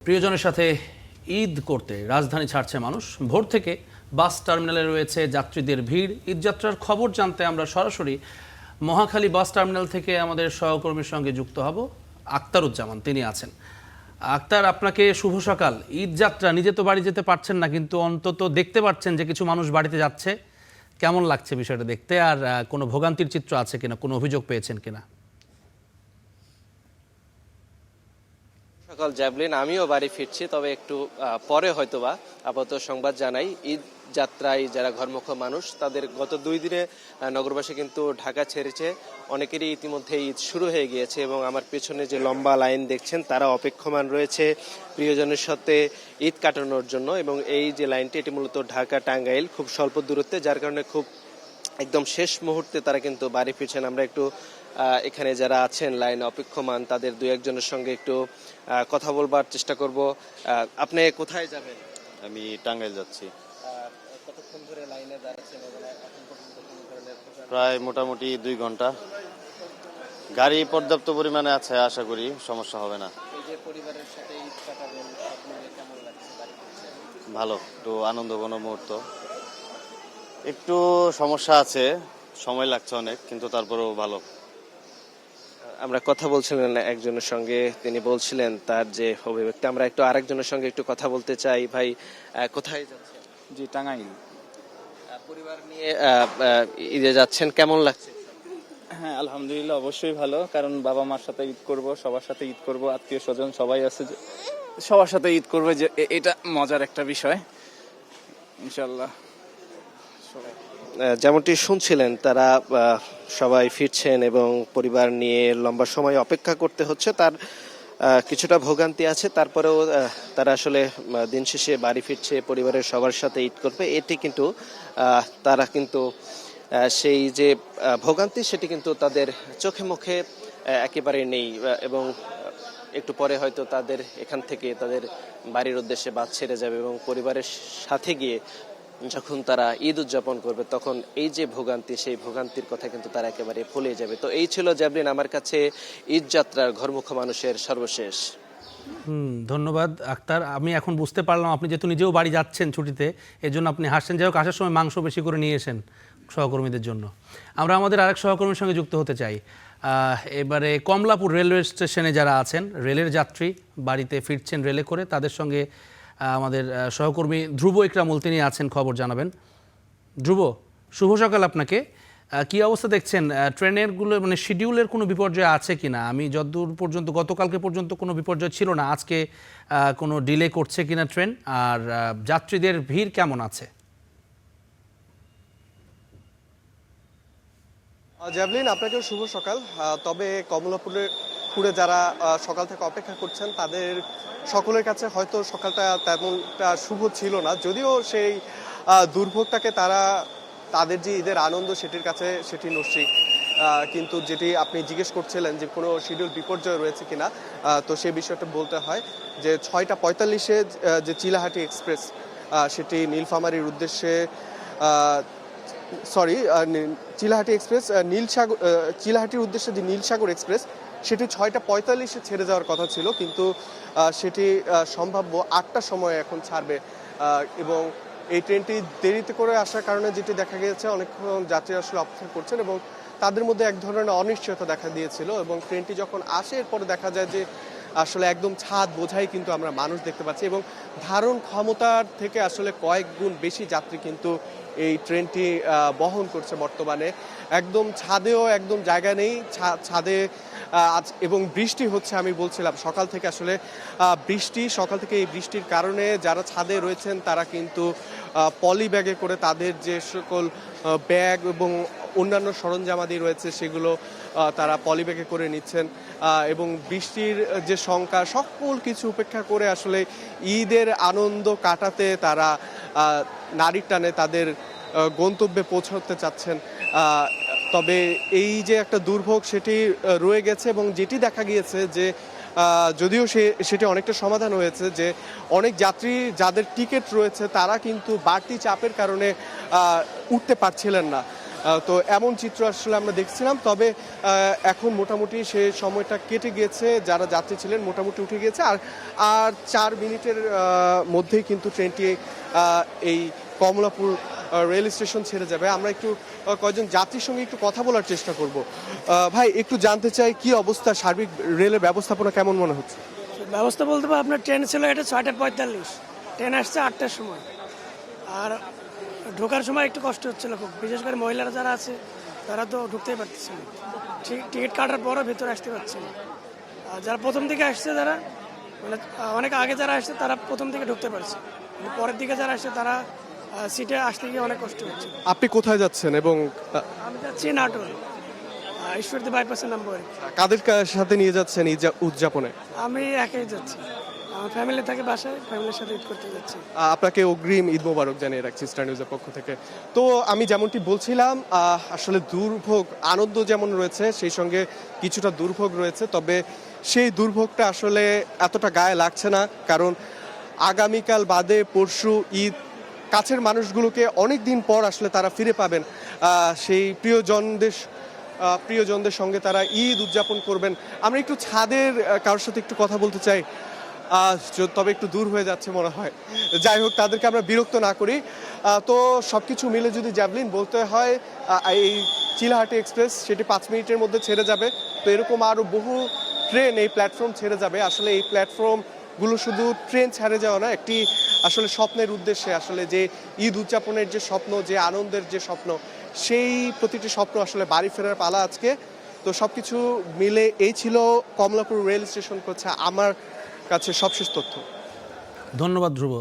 প্রিয়জনের সাথে ঈদ করতে রাজধানী ছাড়ছে মানুষ। ভোর থেকে বাস টার্মিনালে রয়েছে যাত্রীদের ভিড়। ঈদযাত্রার খবর জানতে আমরা সরাসরি মহাখালী বাস টার্মিনাল থেকে আমাদের সহকর্মীর সঙ্গে যুক্ত হব। আক্তারুজ্জামান তিনি আছেন। আক্তার, আপনাকে শুভ সকাল। ঈদযাত্রা, নিজে তো বাড়ি যেতে পারছেন না, কিন্তু অন্তত দেখতে পাচ্ছেন যে কিছু মানুষ বাড়িতে যাচ্ছে। কেমন লাগছে বিষয়টা দেখতে? আর কোনো ভোগান্তির চিত্র আছে কিনা, কোনো অভিযোগ পেয়েছেন কিনা? সকাল জ্যাভলিন, আমিও বাড়ি ফিরছি, তবে একটু পরে হয়তোবা। আপাতত সংবাদ জানাই, ঈদ যাত্রায় যারা ঘরমুখ মানুষ তাদের গত 2 দিনে নগরবাসী কিন্তু ঢাকা ছেড়েছে। অনেকেরই ইতিমধ্যে ঈদ শুরু হয়ে গিয়েছে এবং আমার পেছনে যে লম্বা লাইন দেখছেন তারা অপেক্ষমান রয়েছে প্রিয়জনের সাথে ঈদ কাটানোর জন্য। এবং এই যে লাইনটি, এটি মূলত ঢাকা টাঙ্গাইল, খুব স্বল্প দূরত্বে, যার কারণে খুব একদম শেষ মুহূর্তে তারা কিন্তু বাড়ি ফিরছেন। আমরা একটু এখানে যারা আছেন লাইনে অপেক্ষমান তাদের 2-1 জনের সঙ্গে একটু কথা বলবার চেষ্টা করব। আপনি কোথায় যাবেন? আমি টাঙ্গাইল যাচ্ছি। কতক্ষণ ধরে লাইনে দাঁড়াচ্ছেন? এখন পর্যন্ত কোনো ধরনের প্রায় মোটামুটি 2 ঘন্টা। গাড়ি পর্যাপ্ত পরিমাণে আছে, আশা করি সমস্যা হবে না। এই যে পরিবারের সাথে ঈদ কাটাবেন, সব মিলিয়ে কেমন লাগছে? বাড়ি ফিরছেন? ভালো, একটু আনন্দঘন মুহূর্ত। একটু সমস্যা আছে, সময় লাগছে অনেক, কিন্তু তারপরেও ভালো। আমরা কথা বলছিলেন একজনের সঙ্গে, তিনি বলছিলেন তার যে অভিব্যক্তি। আমরা একটু আরেকজনের সঙ্গে একটু কথা বলতে চাই। ভাই, কোথায় যাচ্ছেন? জি, টাঙ্গাইল। পরিবার নিয়ে ঈদে যাচ্ছেন, কেমন লাগছে? হ্যাঁ, আলহামদুলিল্লাহ, অবশ্যই ভালো। কারণ বাবা মার সাথে ঈদ করব, সবার সাথে ঈদ করব, আত্মীয় স্বজন সবাই আছে, সবার সাথে ঈদ করবে, যে এটা মজার একটা বিষয় ইনশাল্লাহ। যেমনটি শুনছিলেন, তারা সবাই ফিরছেন এবং পরিবার নিয়ে লম্বা সময় অপেক্ষা করতে হচ্ছে। তার কিছুটা ভোগান্তি আছে, তারপরেও তারা আসলে দিন শেষে বাড়ি ফিরছে, পরিবারের সবার সাথে ঈদ করবে। এটি কিন্তু তারা কিন্তু সেই যে ভোগান্তি, সেটি কিন্তু তাদের চোখে মুখে একেবারে নেই। এবং একটু পরে হয়তো তাদের এখান থেকে তাদের বাড়ির উদ্দেশ্যে বাস ছেড়ে যাবে এবং পরিবারের সাথে গিয়ে যখন তারা ঈদ উদযাপন করবে, তখন এই যে ভোগান্তি, সেই ভোগান্তির কথা কিন্তু তারা একেবারে ভুলে যাবে। তো এই ছিল জ্যাভলিন আমার কাছে ঈদ যাত্রার ঘরমুখ মানুষের সর্বশেষ। ধন্যবাদ আক্তার। আমি এখন বুঝতে পারলাম আপনি যেহেতু নিজেও বাড়ি যাচ্ছেন ছুটিতে, এই জন্য আপনি হাসছেন। যাই হোক, আসার সময় মাংস বেশি করে নিয়ে এসেন সহকর্মীদের জন্য। আমরা আমাদের আরেক সহকর্মীর সঙ্গে যুক্ত হতে চাই। এবারে কমলাপুর রেলওয়ে স্টেশনে যারা আছেন, রেলের যাত্রী বাড়িতে ফিরছেন রেলে করে, তাদের সঙ্গে আমাদের সহকর্মী ধ্রুব ইকরামুল তিনি আছেন, খবর জানাবেন। ধ্রুব, শুভ সকাল আপনাকে। কি অবস্থা দেখছেন ট্রেনেরগুলো, মানে শিডিউলের কোনো বিপর্যয় আছে কিনা? আমি যতদূর পর্যন্ত, গতকালকে পর্যন্ত কোনো বিপর্যয় ছিল না, আজকে কোনো ডিলে করছে কিনা ট্রেন? আর যাত্রীদের ভিড় কেমন আছে? জ্যাভলিন, আপনাকেও শুভ সকাল। তবে কমলাপুরে যারা সকাল থেকে অপেক্ষা করছেন, তাদের সকলের কাছে হয়তো সকালটা তেমনটা শুভ ছিল না, যদিও সেই দুর্ভোগটাকে তারা তাদের যে ঈদের আনন্দ সেটি নস্যি। কিন্তু যেটি আপনি জিজ্ঞেস করছিলেন যে কোনো শিডিউল বিপর্যয় রয়েছে কিনা, তো সেই বিষয়টা বলতে হয় যে 6:45-এ যে চিলাহাটি এক্সপ্রেস, সেটি নীলফামারীর উদ্দেশ্যে চিলাহাটি এক্সপ্রেস চিলাহাটির উদ্দেশ্যে যে নীলসাগর এক্সপ্রেস, সেটি 6:45-এ ছেড়ে যাওয়ার কথা ছিল, কিন্তু সেটি সম্ভাব্য 8টার সময় এখন ছাড়বে। এবং এই ট্রেনটি দেরিতে করে আসার কারণে যেটি দেখা গিয়েছে, অনেকক্ষণ যাত্রী আসলে অপেক্ষা করছেন এবং তাদের মধ্যে এক ধরনের অনিশ্চয়তা দেখা দিয়েছিল। এবং ট্রেনটি যখন আসে, এরপরে দেখা যায় যে আসলে একদম ছাদ বোঝাই কিন্তু আমরা মানুষ দেখতে পাচ্ছি এবং ধারণ ক্ষমতার থেকে আসলে কয়েক গুণ বেশি যাত্রী কিন্তু এই ট্রেনটি বহন করছে বর্তমানে। একদম ছাদেও একদম জায়গা নেই ছাদে। এবং বৃষ্টি হচ্ছে, আমি বলছিলাম সকাল থেকে আসলে সকাল থেকে এই বৃষ্টির কারণে যারা ছাদে রয়েছেন তারা কিন্তু পলি ব্যাগে করে তাদের যে সকল ব্যাগ এবং অন্যান্য সরঞ্জামাদি রয়েছে সেগুলো তারা পলি ব্যাগে করে নিচ্ছেন। এবং বৃষ্টির যে শঙ্কা, সকল কিছু উপেক্ষা করে আসলে ঈদের আনন্দ কাটাতে তারা নারীর টানে তাদের গন্তব্যে পৌঁছতে চাচ্ছেন। তবে এই যে একটা দুর্ভোগ, সেটি রয়ে গেছে এবং যেটি দেখা গিয়েছে যে যদিও সেটি অনেকটা সমাধান হয়েছে, যে অনেক যাত্রী যাদের টিকিট রয়েছে তারা কিন্তু বাড়তি চাপের কারণে উঠতে পারছিলেন না। তো এমন চিত্র আসলে আমরা দেখছিলাম। তবে এখন মোটামুটি সে সময়টা কেটে গিয়েছে, যারা যাত্রী ছিলেন মোটামুটি উঠে গিয়েছে। আর আর 4 মিনিটের মধ্যেই কিন্তু ট্রেনটি এই কমলাপুর রেল স্টেশন ছেড়ে যাবে। আমরা একটু কয়েকজন যাত্রীর সঙ্গে একটু কথা বলার চেষ্টা করব। ভাই, একটু জানতে চাই কি অবস্থা, সার্বিক রেলের ব্যবস্থাপনা কেমন মনে হচ্ছে? ব্যবস্থা বলতে পারবো, আপনার ট্রেন ছিল এটা 6:45, ট্রেন আসছে 8টার সময়। আর ঢোকার সময় একটু কষ্ট হচ্ছিল খুব, বিশেষ করে মহিলারা যারা আছে তারা তো ঢুকতেই পারতেছে না, টিকিট কাটার পরও ভেতরে আসতে পারছে না। আর যারা প্রথম দিকে আসছে, যারা মানে অনেক আগে যারা আসছে তারা প্রথম দিকে ঢুকতে পারছে, কিন্তু পরের দিকে যারা আসছে তারা সিটে আসতে গিয়ে অনেক কষ্ট হচ্ছে। আপনি কোথায় যাচ্ছেন এবং আমি যাচ্ছি নাটোর, ঈশ্বরদী বাইপাসের নাম্বার। কাদের সাথে নিয়ে যাচ্ছেন এই উদযাপনে? আমি একাই যাচ্ছি, আমার ফ্যামিলি থাকে বাসায়, ফ্যামিলির সাথে ঈদ করতে যাচ্ছি। আপনাকে অগ্রিম ঈদ মোবারক জানিয়ে রাখছি স্টার নিউজের পক্ষ থেকে। তো আমি যেমনটি বলছিলাম, আসলে দুর্ভোগ, আনন্দ যেমন রয়েছে সেই সঙ্গে কিছুটা দুর্ভোগ রয়েছে। তবে সেই দুর্ভোগটা আসলে এতটা গায়ে লাগছে না, কারণ আগামীকাল বাদে পরশু ঈদ, কাছের মানুষগুলোকে অনেক দিন পর আসলে তারা ফিরে পাবেন, সেই প্রিয়জনদের সঙ্গে তারা ঈদ উদযাপন করবেন। আমরা একটু ছাদের কারোর সাথে একটু কথা বলতে চাই, তবে একটু দূর হয়ে যাচ্ছে মনে হয়। যাই হোক, তাদেরকে আমরা বিরক্ত না করি। তো সব কিছু মিলে যদি জ্যাভলিন বলতে হয়, এই চিলাহাটি এক্সপ্রেস সেটি 5 মিনিটের মধ্যে ছেড়ে যাবে। তো এরকম আরও বহু ট্রেন এই প্ল্যাটফর্ম ছেড়ে যাবে। আসলে এই প্ল্যাটফর্মগুলো শুধু ট্রেন ছেড়ে যাওয়া না, একটি আসলে স্বপ্নের উদ্দেশ্যে, আসলে যে ঈদ উদযাপনের যে স্বপ্ন, যে আনন্দের যে স্বপ্ন, সেই প্রতিটি স্বপ্ন আসলে বাড়ি ফেরার পালা আজকে। তো সব কিছু মিলে এই ছিল কমলাপুর রেল স্টেশন, হচ্ছে আমার কাছে সবশেষ তথ্য। ধন্যবাদ ধ্রুব।